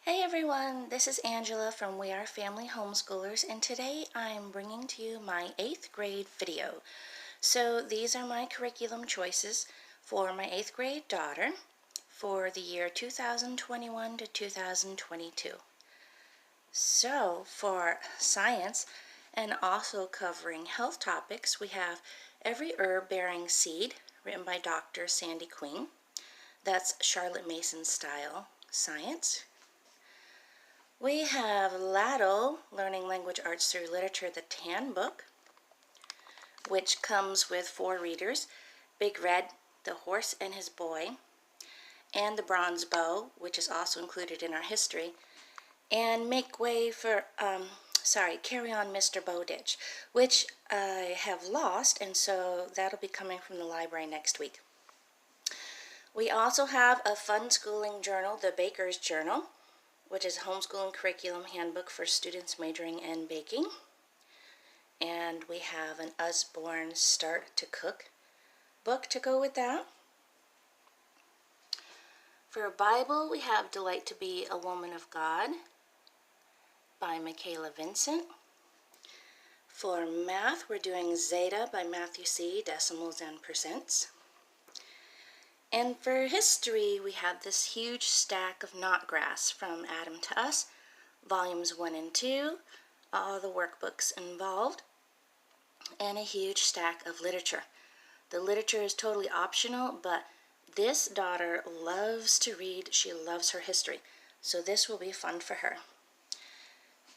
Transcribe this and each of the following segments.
Hey everyone, this is Angela from We Are Family Homeschoolers, and today I'm bringing to you my 8th grade video. So these are my curriculum choices for my 8th grade daughter for the year 2021 to 2022. So for science and also covering health topics, we have Every Herb Bearing Seed, written by Dr. Sandy Queen. That's Charlotte Mason style science. We have LLATL, Learning Language Arts Through Literature, the Tan Book, which comes with 4 readers, Big Red, The Horse and His Boy, and The Bronze Bow, which is also included in our history, and Make Way for, Carry On Mr. Bowditch, which I have lost, and so that'll be coming from the library next week. We also have a fun schooling journal, The Baker's Journal, which is a homeschooling curriculum handbook for students majoring in baking. And we have an Usborne Start to Cook book to go with that. For a Bible, we have Delight to Be a Woman of God by Michaela Vincent. For math, we're doing Zeta by Matthew C., Decimals and Percents. And for history, we have this huge stack of Notgrass, From Adam to Us, volumes 1 and 2, all the workbooks involved, and a huge stack of literature. The literature is totally optional, but this daughter loves to read. She loves her history, so this will be fun for her.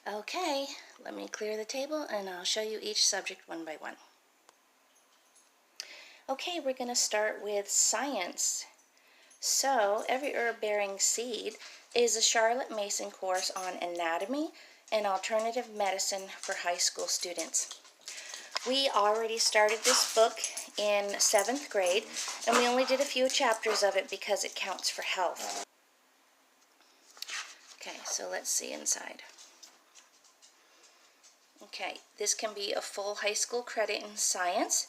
Okay, let me clear the table and I'll show you each subject one by one. Okay, we're going to start with science. So, Every Herb Bearing Seed is a Charlotte Mason course on anatomy and alternative medicine for high school students. We already started this book in 7th grade, and we only did a few chapters of it because it counts for health. Okay, so let's see inside. Okay, this can be a full high school credit in science,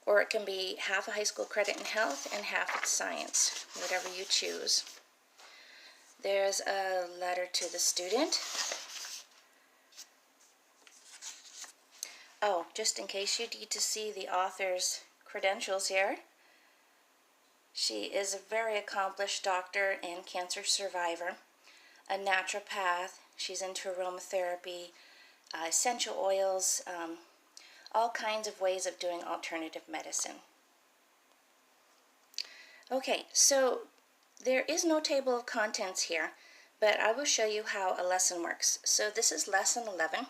or it can be half a high school credit in health and half in science, whatever you choose. There's a letter to the student. Oh, just in case you need to see the author's credentials here, she is a very accomplished doctor and cancer survivor, a naturopath. She's into aromatherapy, essential oils, all kinds of ways of doing alternative medicine. Okay, so there is no table of contents here, but I will show you how a lesson works. So this is lesson 11,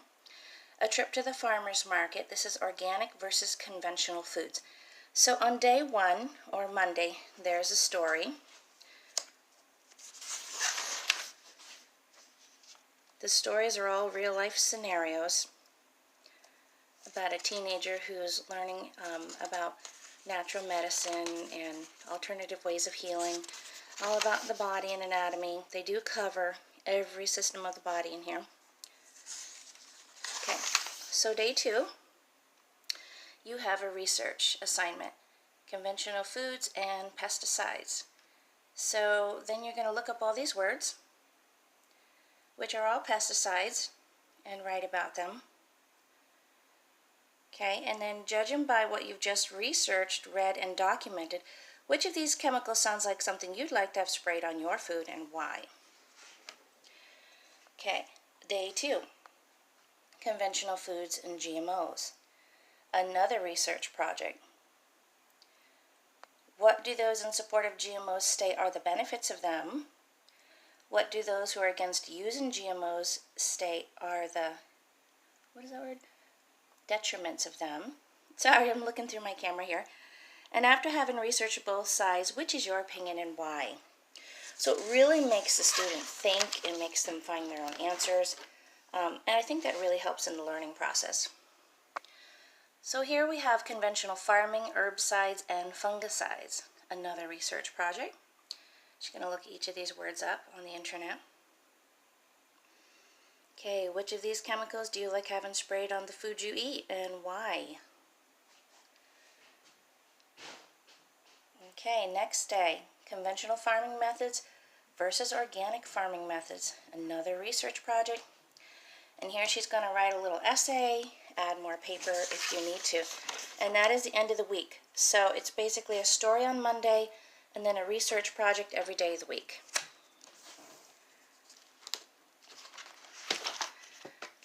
a trip to the farmer's market. This is organic versus conventional foods. So on day 1, or Monday, there's a story. The stories are all real-life scenarios about a teenager who's learning about natural medicine and alternative ways of healing, all about the body and anatomy. They do cover every system of the body in here. Okay, so day 2, you have a research assignment, conventional foods and pesticides. So then you're going to look up all these words, which are all pesticides, and write about them. Okay, and then judging by what you've just researched, read, and documented, which of these chemicals sounds like something you'd like to have sprayed on your food and why? Okay, day 2, conventional foods and GMOs. Another research project. What do those in support of GMOs state are the benefits of them? What do those who are against using GMOs state are the, what is that word? Detriments of them. Sorry, I'm looking through my camera here. And after having researched both sides, which is your opinion and why? So it really makes the student think, it makes them find their own answers, and I think that really helps in the learning process. So here we have conventional farming, herbicides, and fungicides, another research project. Just going to look each of these words up on the internet. Okay, which of these chemicals do you like having sprayed on the food you eat and why? Okay, next day, conventional farming methods versus organic farming methods, another research project. And here she's going to write a little essay, add more paper if you need to. And that is the end of the week. So it's basically a story on Monday and then a research project every day of the week.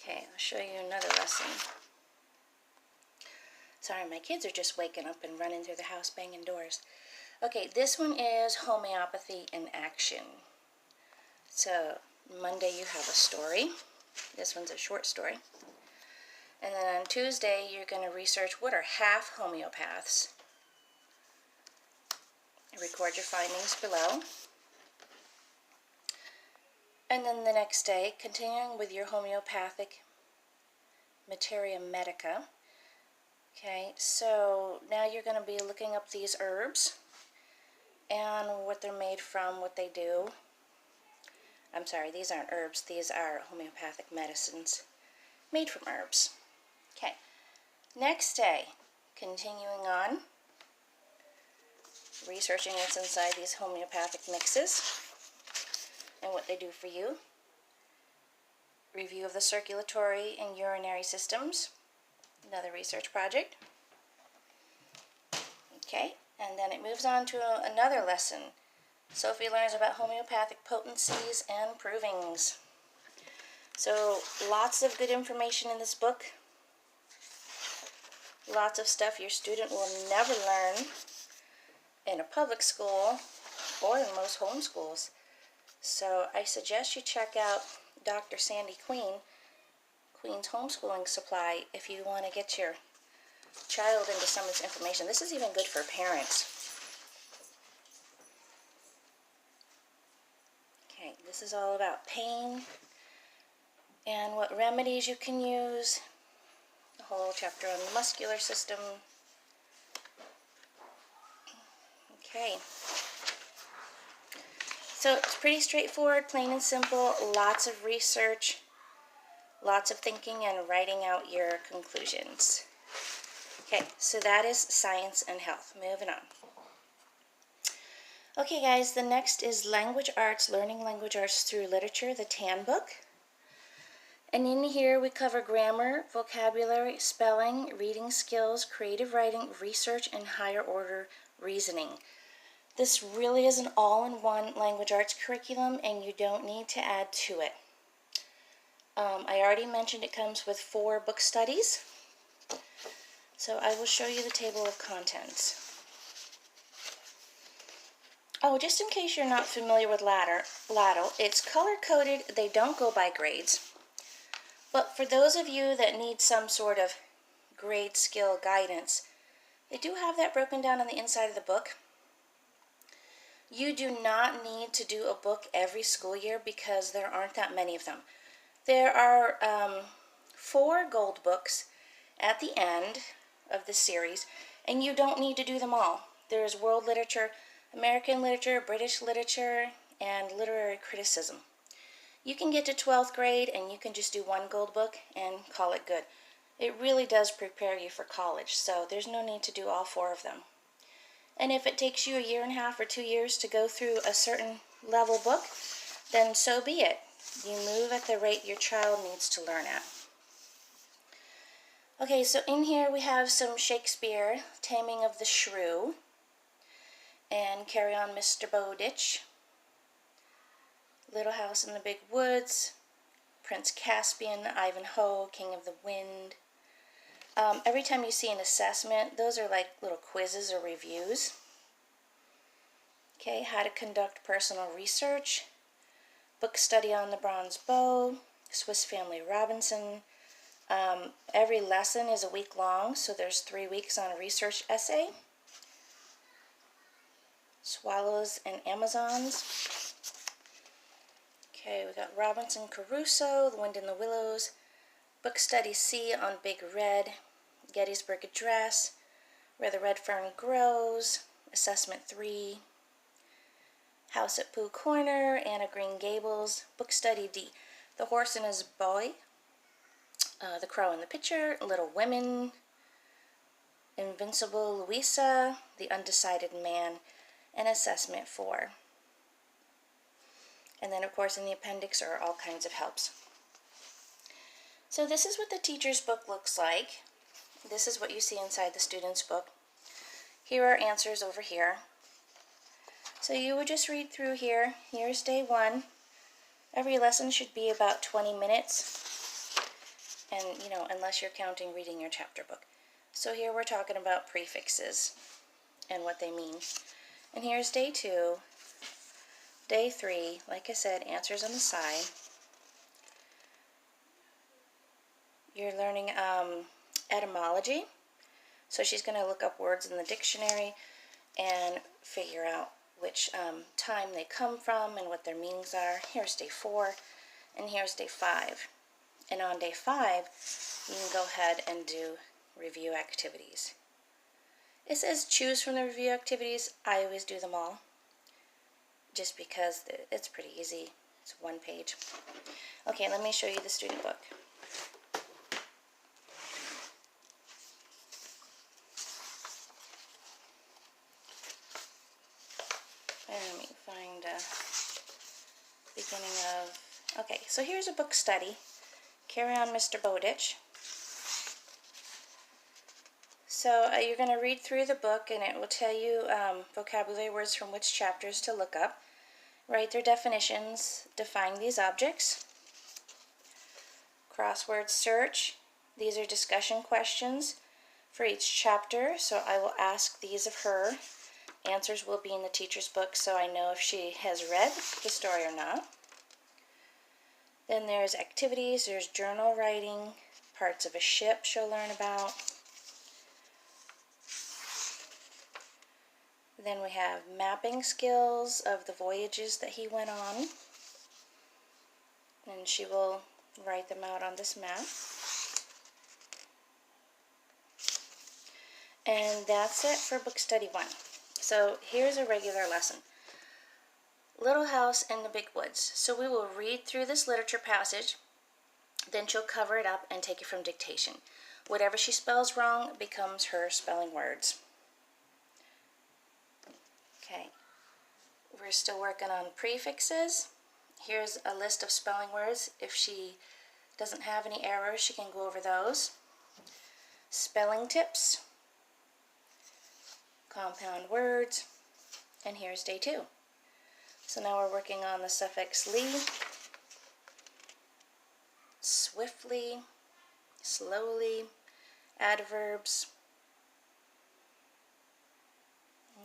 Okay, I'll show you another lesson. Sorry, my kids are just waking up and running through the house banging doors. Okay, this one is homeopathy in action. So Monday you have a story. This one's a short story. And then on Tuesday you're going to research what are half homeopaths. Record your findings below. And then the next day, continuing with your homeopathic materia medica. Okay, so now you're going to be looking up these herbs and what they're made from, what they do. I'm sorry, these aren't herbs, these are homeopathic medicines made from herbs. Okay, next day, continuing on, researching what's inside these homeopathic mixes and what they do for you. Review of the circulatory and urinary systems, another research project. Okay, and then it moves on to another lesson. Sophie learns about homeopathic potencies and provings. So lots of good information in this book. Lots of stuff your student will never learn in a public school or in most homeschools. So I suggest you check out Dr. Sandy Queen's Homeschooling Supply, if you want to get your child into some of this information. This is even good for parents. Okay, this is all about pain and what remedies you can use. A whole chapter on the muscular system. Okay. So it's pretty straightforward, plain and simple, lots of research, lots of thinking and writing out your conclusions. Okay, so that is science and health. Moving on. Okay guys, the next is language arts, learning language arts through literature, the TAN book. And in here we cover grammar, vocabulary, spelling, reading skills, creative writing, research, and higher order reasoning. This really is an all-in-one language arts curriculum and you don't need to add to it. I already mentioned it comes with 4 book studies. So I will show you the table of contents. Oh, just in case you're not familiar with LLATL, it's color-coded. They don't go by grades. But for those of you that need some sort of grade skill guidance, they do have that broken down on the inside of the book. You do not need to do a book every school year because there aren't that many of them. There are 4 gold books at the end of the series, and you don't need to do them all. There's world literature, American literature, British literature, and literary criticism. You can get to 12th grade and you can just do 1 gold book and call it good. It really does prepare you for college, so there's no need to do all 4 of them. And if it takes you 1.5 years or 2 years to go through a certain level book, then so be it. You move at the rate your child needs to learn at. Okay, so in here we have some Shakespeare, Taming of the Shrew, and Carry On Mr. Bowditch, Little House in the Big Woods, Prince Caspian, Ivanhoe, King of the Wind. Every time you see an assessment, those are like little quizzes or reviews. Okay, How to Conduct Personal Research, Book Study on the Bronze Bow, Swiss Family Robinson. Every lesson is a week long, so there's 3 weeks on a research essay. Swallows and Amazons. Okay, we got Robinson Crusoe, The Wind in the Willows, Book Study C on Big Red, Gettysburg Address, Where the Red Fern Grows, Assessment 3, House at Pooh Corner, Anne of Green Gables, Book Study D, The Horse and His Boy, The Crow in the Pitcher, Little Women, Invincible Louisa, The Undecided Man, and Assessment 4. And then, of course, in the appendix are all kinds of helps. So this is what the teacher's book looks like. This is what you see inside the student's book. Here are answers over here. So you would just read through here. Here's day 1. Every lesson should be about 20 minutes. And, unless you're counting reading your chapter book. So here we're talking about prefixes and what they mean. And here's day 2. Day 3, like I said, answers on the side. You're learning etymology. So she's going to look up words in the dictionary and figure out which time they come from and what their meanings are. Here's day 4, and here's day 5. And on day 5, you can go ahead and do review activities. It says choose from the review activities. I always do them all, just because it's pretty easy. It's 1 page. Okay, let me show you the student book. Let me find a beginning of... Okay, so here's a book study. Carry on, Mr. Bowditch. So you're going to read through the book, and it will tell you vocabulary words from which chapters to look up. Write their definitions, define these objects. Crossword search. These are discussion questions for each chapter, so I will ask these of her. Answers will be in the teacher's book, so I know if she has read the story or not. Then there's activities, there's journal writing, parts of a ship she'll learn about. Then we have mapping skills of the voyages that he went on. And she will write them out on this map. And that's it for book study 1. So here's a regular lesson. Little House in the Big Woods. So we will read through this literature passage, then she'll cover it up and take it from dictation. Whatever she spells wrong becomes her spelling words. Okay, we're still working on prefixes. Here's a list of spelling words. If she doesn't have any errors, she can go over those. Spelling tips, compound words, and here's day 2. So now we're working on the suffix ly, swiftly, slowly, adverbs.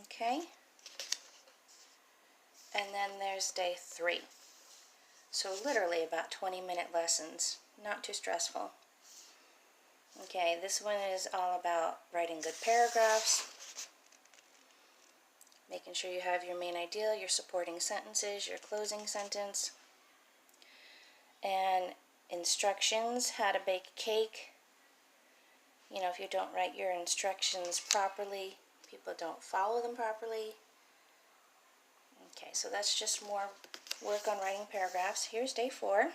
Okay. And then there's day 3. So literally about 20-minute lessons, not too stressful. Okay, this one is all about writing good paragraphs, making sure you have your main idea, your supporting sentences, your closing sentence, and instructions, how to bake a cake. If you don't write your instructions properly, people don't follow them properly. Okay, so that's just more work on writing paragraphs. Here's day 4.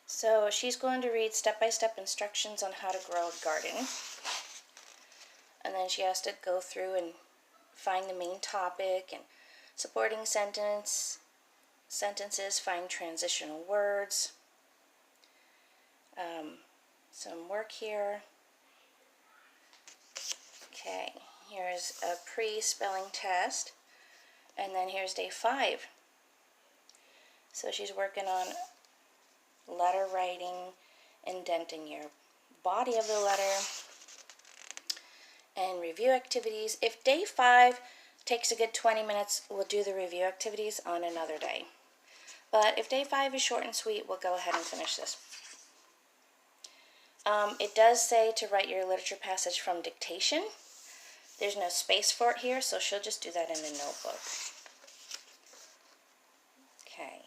So she's going to read step-by-step instructions on how to grow a garden. And then she has to go through and find the main topic and supporting sentences, find transitional words. Some work here. Okay, here's a pre-spelling test. And then here's day 5. So she's working on letter writing, indenting your body of the letter, and review activities. If day 5 takes a good 20 minutes, we'll do the review activities on another day. But if day 5 is short and sweet, we'll go ahead and finish this. It does say to write your literature passage from dictation. There's no space for it here, so she'll just do that in a notebook. Okay.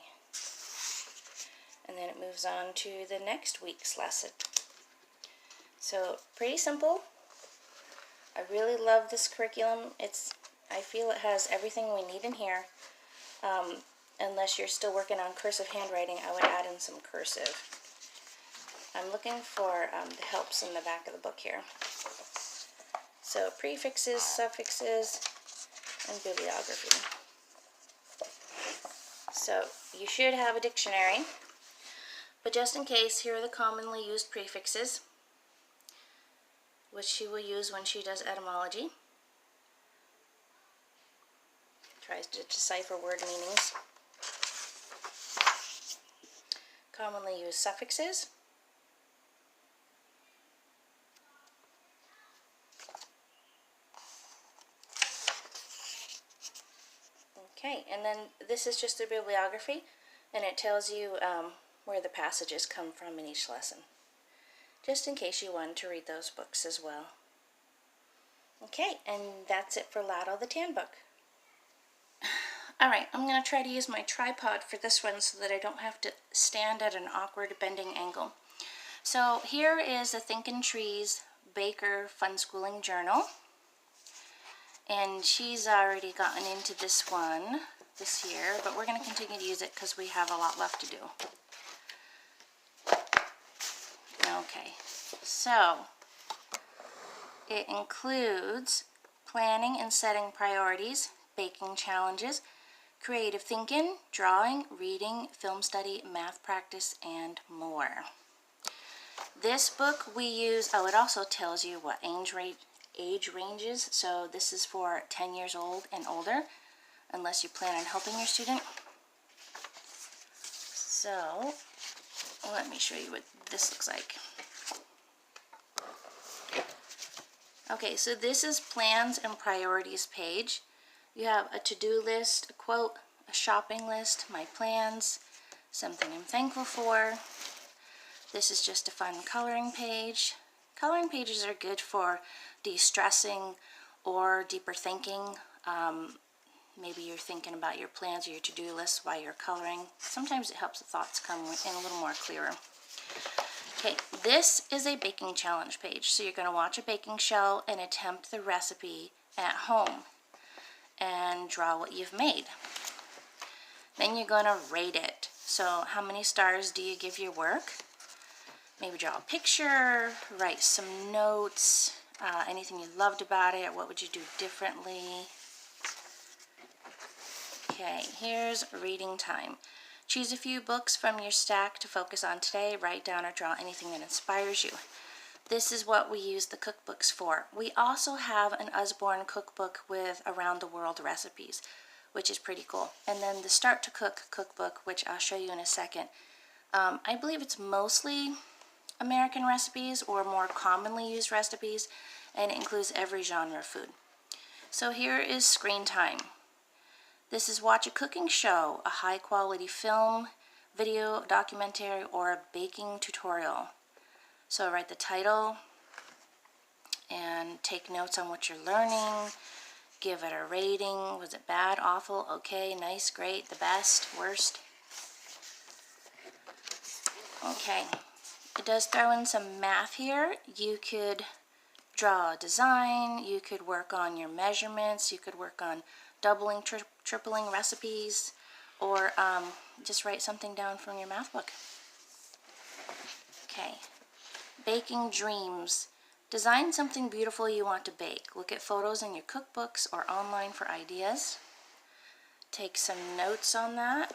And then it moves on to the next week's lesson. So, pretty simple. I really love this curriculum. I feel it has everything we need in here. Unless you're still working on cursive handwriting, I would add in some cursive. I'm looking for the helps in the back of the book here. So prefixes, suffixes, and bibliography. So you should have a dictionary, but just in case, here are the commonly used prefixes, which she will use when she does etymology. Tries to decipher word meanings. Commonly used suffixes. Okay, and then this is just a bibliography, and it tells you where the passages come from in each lesson, just in case you wanted to read those books as well. Okay, and that's it for LLATL, the Tan book. Alright, I'm going to try to use my tripod for this one so that I don't have to stand at an awkward bending angle. So here is the Thinkin' Trees Baker Funschooling Journal. And she's already gotten into this one this year, but we're going to continue to use it because we have a lot left to do. Okay, so it includes planning and setting priorities, baking challenges, creative thinking, drawing, reading, film study, math practice, and more. This book we use, it also tells you what age ranges, so this is for 10 years old and older, unless you plan on helping your student. So, let me show you what this looks like. Okay, so this is plans and priorities page. You have a to-do list, a quote, a shopping list, my plans, something I'm thankful for. This is just a fun coloring page. Coloring pages are good for de-stressing or deeper thinking. Maybe you're thinking about your plans or your to-do list while you're coloring. Sometimes it helps the thoughts come in a little more clearer. Okay, this is a baking challenge page. So you're going to watch a baking show and attempt the recipe at home and draw what you've made. Then you're going to rate it. So how many stars do you give your work? Maybe draw a picture, write some notes, anything you loved about it, what would you do differently. Okay, here's reading time. Choose a few books from your stack to focus on today. Write down or draw anything that inspires you. This is what we use the cookbooks for. We also have an Usborne cookbook with around the world recipes, which is pretty cool. And then the Start to Cook cookbook, which I'll show you in a second. I believe it's mostly American recipes or more commonly used recipes, and it includes every genre of food. So here is screen time. This is watch a cooking show, a high quality film, video, documentary, or a baking tutorial. So write the title and take notes on what you're learning. Give it a rating. Was it bad, awful, okay, nice, great, the best, worst? Okay. It does throw in some math here. You could draw a design, you could work on your measurements, you could work on doubling, tripling recipes, or just write something down from your math book. Okay, baking dreams. Design something beautiful you want to bake. Look at photos in your cookbooks or online for ideas. Take some notes on that.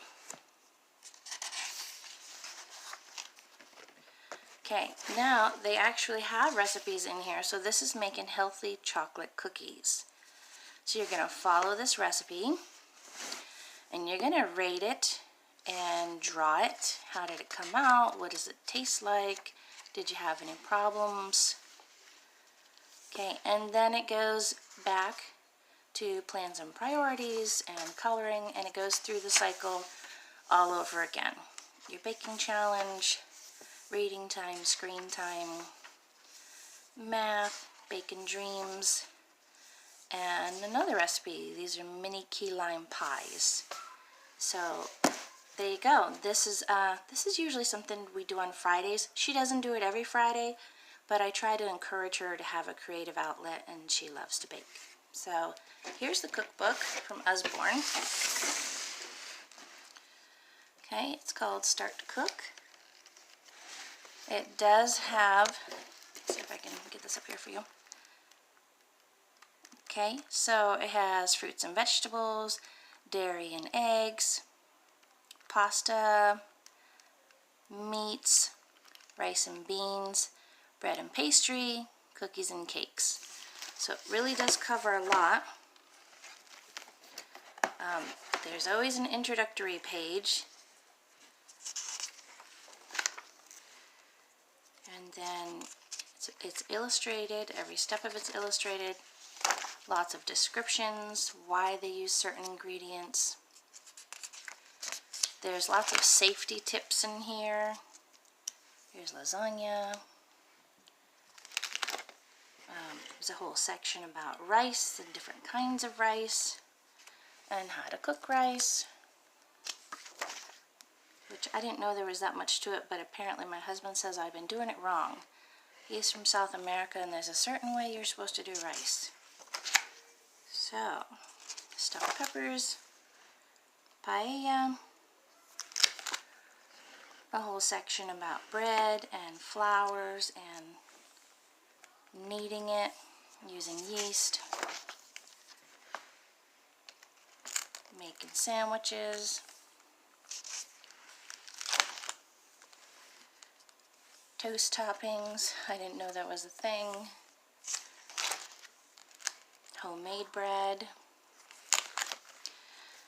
Okay, now they actually have recipes in here. So this is making healthy chocolate cookies. So you're going to follow this recipe and you're going to rate it and draw it. How did it come out? What does it taste like? Did you have any problems? Okay, and then it goes back to plans and priorities and coloring, and it goes through the cycle all over again. Your baking challenge, reading time, screen time, math, bacon dreams, and another recipe. These are mini key lime pies. So there you go. This is usually something we do on Fridays. She doesn't do it every Friday, but I try to encourage her to have a creative outlet, and she loves to bake. So here's the cookbook from Usborne. Okay, it's called Start to Cook. It does have, let's see if I can get this up here for you. Okay, so it has fruits and vegetables, dairy and eggs, pasta, meats, rice and beans, bread and pastry, cookies and cakes. So it really does cover a lot. There's always an introductory page. And then it's illustrated, every step of it's illustrated. Lots of descriptions, why they use certain ingredients. There's lots of safety tips in here. Here's lasagna. There's a whole section about rice and different kinds of rice and how to cook rice, which I didn't know there was that much to it, but apparently my husband says I've been doing it wrong. He's from South America and there's a certain way you're supposed to do rice. So, stuffed peppers, paella, a whole section about bread and flours and kneading it using yeast, making sandwiches, toast toppings, I didn't know that was a thing, homemade bread.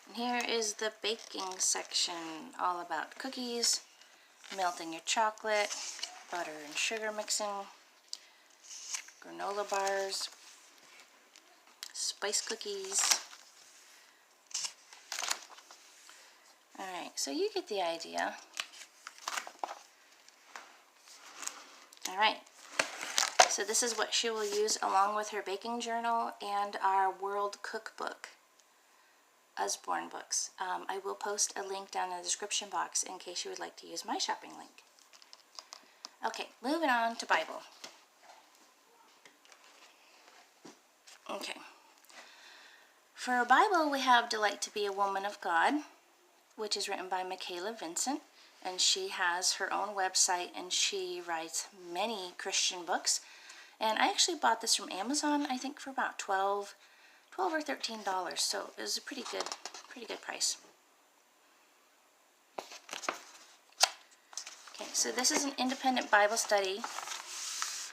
And here is the baking section, all about cookies, melting your chocolate, butter and sugar mixing, granola bars, spice cookies. Alright, so you get the idea. Alright, so this is what she will use along with her baking journal and our World Cookbook, Usborne Books. I will post a link down in the description box in case you would like to use my shopping link. Okay, moving on to Bible. Okay. For a Bible, we have Delight to be a Woman of God, which is written by Michaela Vincent, and she has her own website and she writes many Christian books. And I actually bought this from Amazon, I think for about $12 or $13, so it was a pretty good price. Okay, so this is an independent Bible study.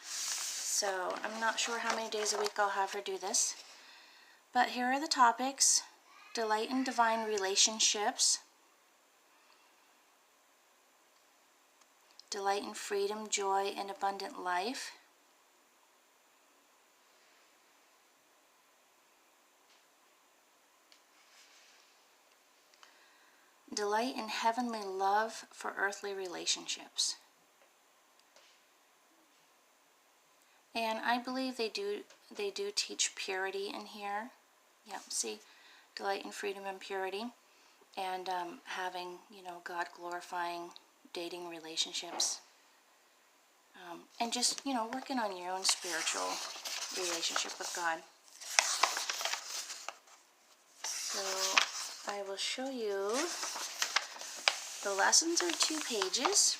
So I'm not sure how many days a week I'll have her do this. But here are the topics: delight in divine relationships, delight in freedom, joy, and abundant life, delight in heavenly love for earthly relationships. And I believe they do teach purity in here. Yeah, see, delight in freedom and purity, and having, God glorifying dating relationships, and just, working on your own spiritual relationship with God. So I will show you. The lessons are 2 pages.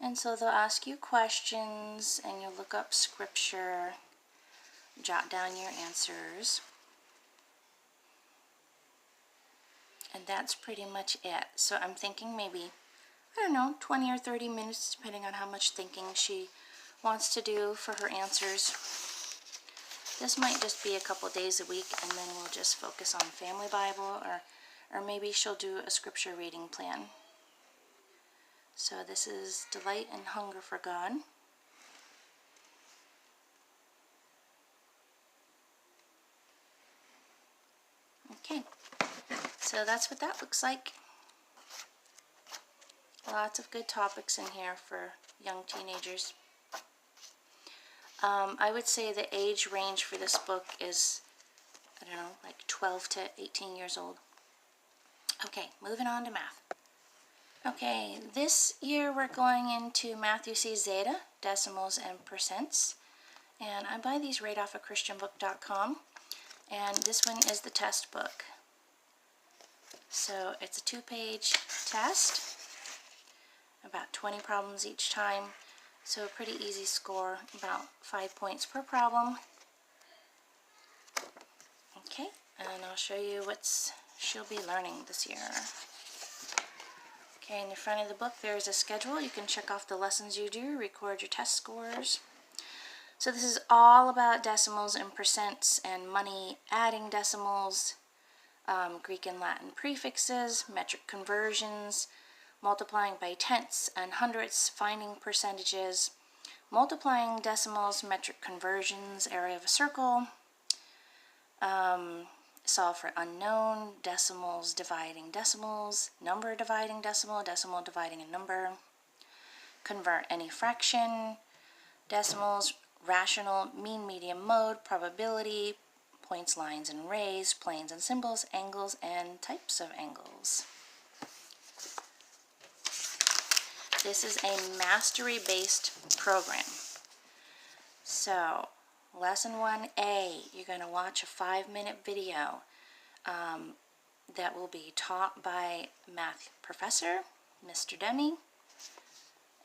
And so they'll ask you questions and you'll look up scripture, jot down your answers. And that's pretty much it. So I'm thinking maybe, 20 or 30 minutes, depending on how much thinking she wants to do for her answers. This might just be a couple days a week, and then we'll just focus on Family Bible, or maybe she'll do a scripture reading plan. So this is Delight and Hunger for God. Okay, so that's what that looks like. Lots of good topics in here for young teenagers. I would say the age range for this book is, like 12 to 18 years old. Okay, moving on to math. Okay, this year we're going into Matthew C. Zeta, decimals and percents. And I buy these right off of christianbook.com. And this one is the test book. So it's a 2-page test, about 20 problems each time. So a pretty easy score, about 5 points per problem. Okay, and I'll show you what's she'll be learning this year. Okay, in the front of the book there's a schedule. You can check off the lessons you do, record your test scores. So this is all about decimals and percents and money, adding decimals, Greek and Latin prefixes, metric conversions, multiplying by tenths and hundredths, finding percentages, multiplying decimals, metric conversions, area of a circle, solve for unknown, decimals dividing decimals, number dividing decimal, decimal dividing a number, convert any fraction, decimals, rational, mean, medium, mode, probability, points, lines, and rays, planes and symbols, angles, and types of angles. This is a mastery-based program. So, Lesson 1A, you're going to watch a 5-minute video that will be taught by math professor, Mr. Demi.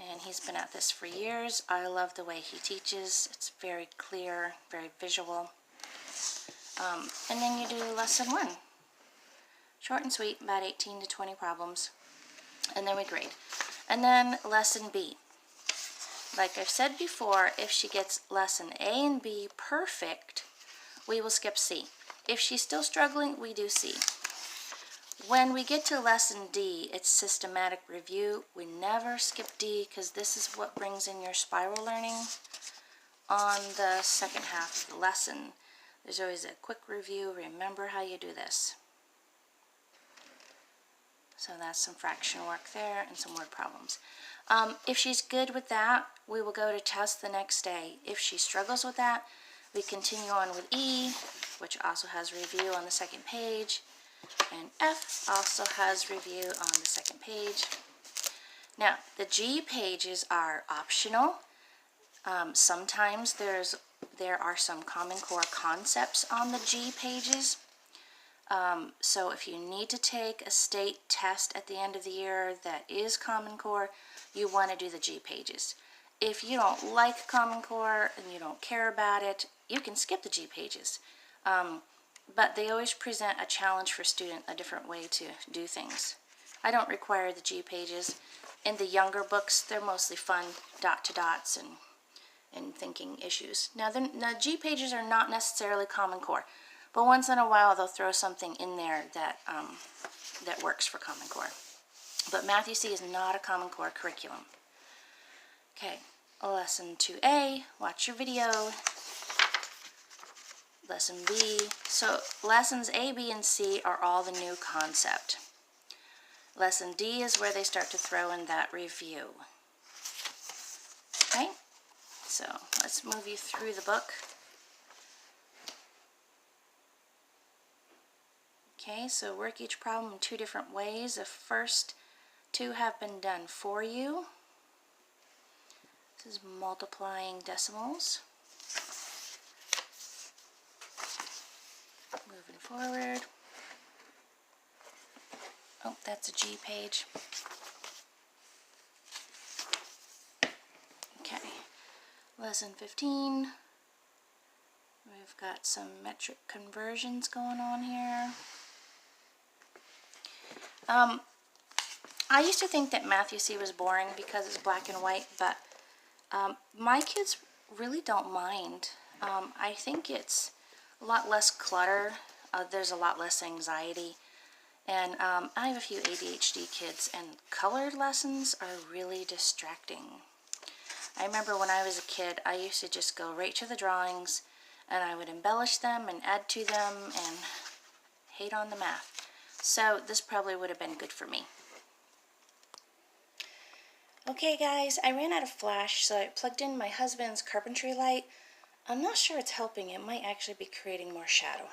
And he's been at this for years. I love the way he teaches. It's very clear, very visual. And then you do Lesson 1. Short and sweet, about 18 to 20 problems. And then we grade. And then Lesson B. Like I've said before, if she gets Lesson A and B perfect, we will skip C. If she's still struggling, we do C. When we get to Lesson D, it's systematic review. We never skip D because this is what brings in your spiral learning on the second half of the lesson. There's always a quick review. Remember how you do this. So that's some fraction work there and some word problems. If she's good with that, we will go to test the next day. If she struggles with that, we continue on with E, which also has review on the second page. And F also has review on the second page. Now, the G pages are optional. Sometimes there are some Common Core concepts on the G pages. So if you need to take a state test at the end of the year that is Common Core, you want to do the G pages. If you don't like Common Core and you don't care about it, you can skip the G pages. But they always present a challenge for student, a different way to do things. I don't require the G pages. In the younger books, they're mostly fun dot to dots and thinking issues. Now, the G pages are not necessarily Common Core, but once in a while they'll throw something in there that that works for Common Core. But Math UC is not a Common Core curriculum. Okay, Lesson 2A, watch your video. Lesson B. So lessons A, B, and C are all the new concept. Lesson D is where they start to throw in that review. Okay, so let's move you through the book. Okay, so work each problem in 2 different ways. The first 2 have been done for you. This is multiplying decimals. Moving forward. Oh, that's a G page. Okay, Lesson 15. We've got some metric conversions going on here. I used to think that Math UC was boring because it's black and white, but my kids really don't mind. I think it's a lot less clutter. There's a lot less anxiety. And I have a few ADHD kids, and colored lessons are really distracting. I remember when I was a kid, I used to just go right to the drawings, and I would embellish them and add to them and hate on the math. So this probably would have been good for me. Okay guys, I ran out of flash, so I plugged in my husband's carpentry light. I'm not sure it's helping. It might actually be creating more shadow.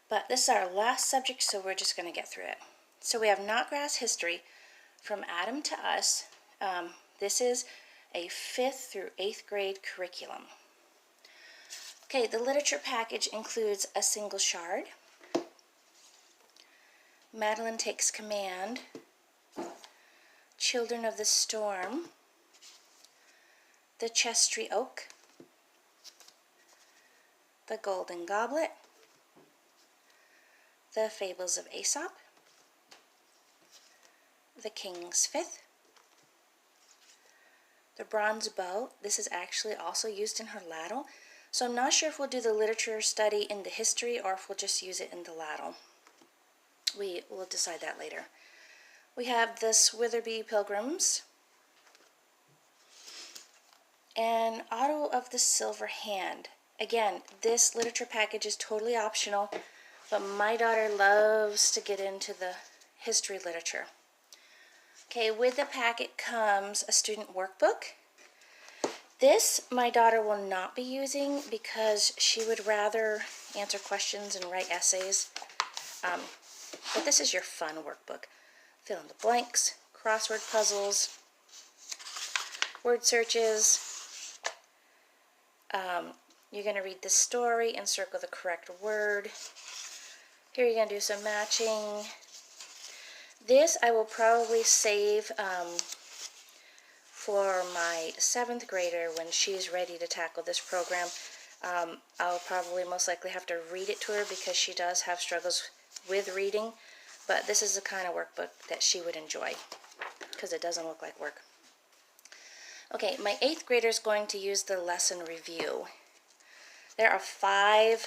But this is our last subject, so we're just going to get through it. So we have Notgrass history from Adam to us. This is a 5th through 8th grade curriculum. Okay, the literature package includes A Single Shard, Madeline Takes Command, Children of the Storm, The Chess Tree Oak, The Golden Goblet, The Fables of Aesop, The King's Fifth, The Bronze Bow. This is actually also used in her LLATL, so I'm not sure if we'll do the literature study in the history or if we'll just use it in the LLATL. We will decide that later. We have the Switherby Pilgrims and Otto of the Silver Hand. Again, this literature package is totally optional, but my daughter loves to get into the history literature. Okay, with the packet comes a student workbook. This my daughter will not be using because she would rather answer questions and write essays. But this is your fun workbook. Fill in the blanks, crossword puzzles, word searches. You're going to read the story and circle the correct word. Here you're going to do some matching. This I will probably save for my 7th grader when she's ready to tackle this program. I'll probably most likely have to read it to her because she does have struggles with reading, but this is the kind of workbook that she would enjoy because it doesn't look like work. Okay, my 8th grader is going to use the lesson review. There are 5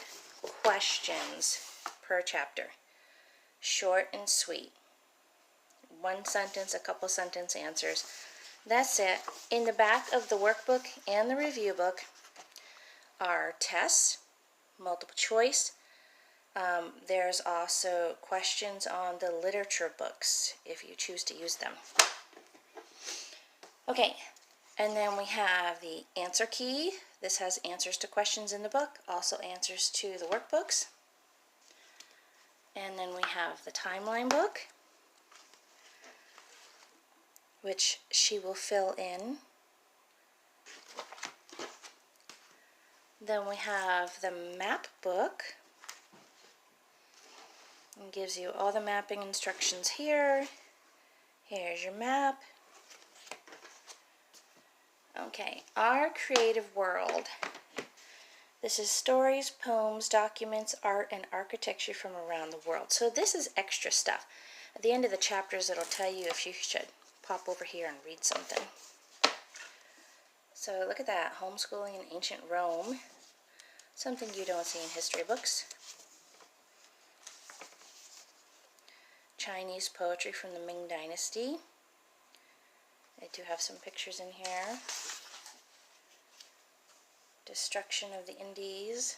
questions per chapter, short and sweet. 1 sentence, a couple sentence answers. That's it. In the back of the workbook and the review book are tests, multiple choice. There's also questions on the literature books if you choose to use them. Okay, and then we have the answer key. This has answers to questions in the book, also answers to the workbooks. And then we have the timeline book, which she will fill in. Then we have the map book. It gives you all the mapping instructions here. Here's your map. Okay, our creative world. This is stories, poems, documents, art, and architecture from around the world. So this is extra stuff. At the end of the chapters, it'll tell you if you should pop over here and read something. So look at that, homeschooling in ancient Rome. Something you don't see in history books. Chinese poetry from the Ming Dynasty. I do have some pictures in here. Destruction of the Indies.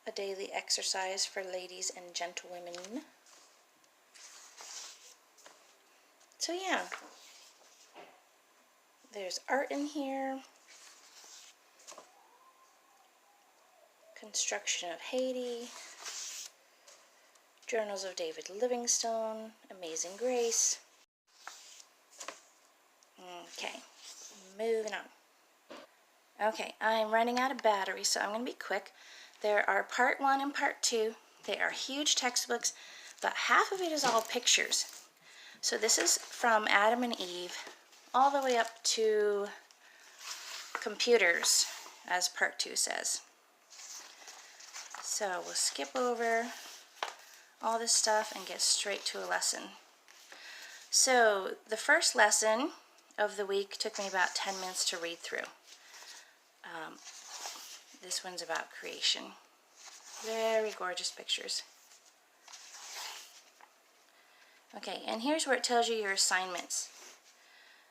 A daily exercise for ladies and gentlewomen. So yeah, there's art in here. Construction of Haiti. Journals of David Livingstone. Amazing Grace. Okay, moving on. Okay, I'm running out of battery, so I'm going to be quick. There are part 1 and part 2. They are huge textbooks, but half of it is all pictures. So this is from Adam and Eve all the way up to computers, as part 2 says. So we'll skip over all this stuff and get straight to a lesson. So the first lesson of the week took me about 10 minutes to read through. This one's about creation. Very gorgeous pictures. Okay, and here's where it tells you your assignments.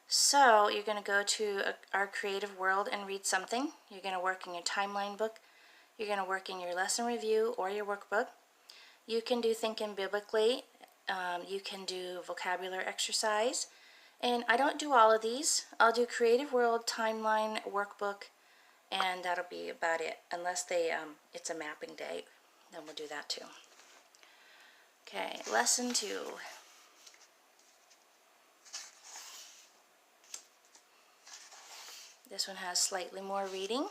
So you're going to go to our creative world and read something. You're going to work in your timeline book. You're going to work in your lesson review or your workbook. You can do thinking biblically. You can do vocabulary exercise. And I don't do all of these. I'll do creative world, timeline, workbook, and that'll be about it. Unless it's a mapping day, then we'll do that too. Okay, lesson 2. This one has slightly more reading.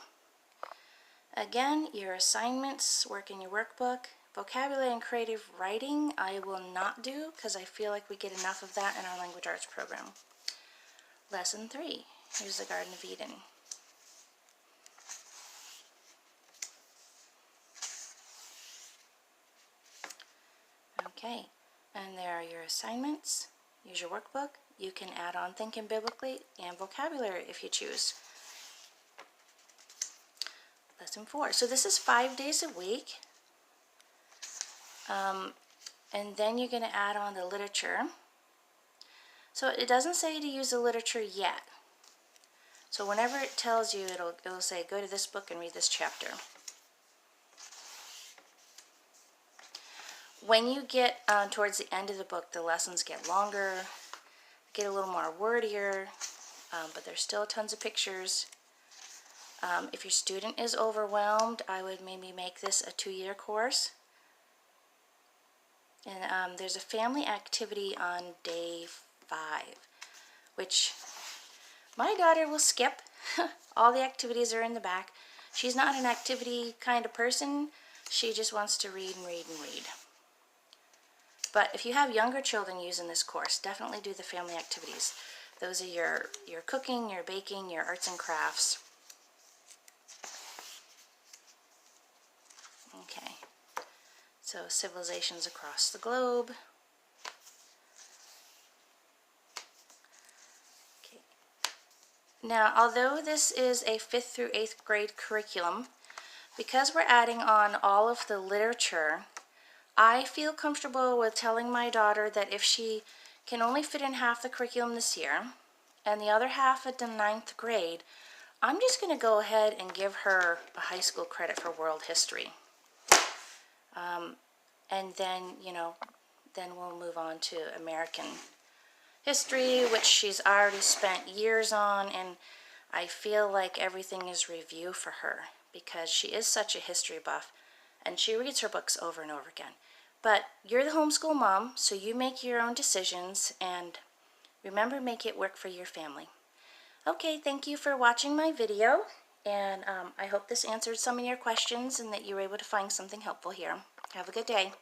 Again, your assignments, work in your workbook. Vocabulary and creative writing I will not do because I feel like we get enough of that in our language arts program. Lesson 3. Here's the Garden of Eden. Okay, and there are your assignments. Use your workbook. You can add on thinking biblically and vocabulary if you choose. Lesson 4. So this is 5 days a week. And then you're going to add on the literature. So it doesn't say to use the literature yet. So whenever it tells you, it'll say go to this book and read this chapter. When you get towards the end of the book, the lessons get longer, get a little more wordier, but there's still tons of pictures. If your student is overwhelmed, I would maybe make this a 2-year course. And there's a family activity on day 5, which my daughter will skip. All the activities are in the back. She's not an activity kind of person. She just wants to read and read and read. But if you have younger children using this course, definitely do the family activities. Those are your cooking, your baking, your arts and crafts. Okay, so civilizations across the globe. Okay. Now, although this is a 5th through 8th grade curriculum, because we're adding on all of the literature, I feel comfortable with telling my daughter that if she can only fit in half the curriculum this year and the other half at the 9th grade, I'm just going to go ahead and give her a high school credit for world history. And then, then we'll move on to American history, which she's already spent years on, and I feel like everything is review for her because she is such a history buff and she reads her books over and over again. But you're the homeschool mom, so you make your own decisions, and remember, make it work for your family. Okay, thank you for watching my video, and I hope this answered some of your questions and that you were able to find something helpful here. Have a good day.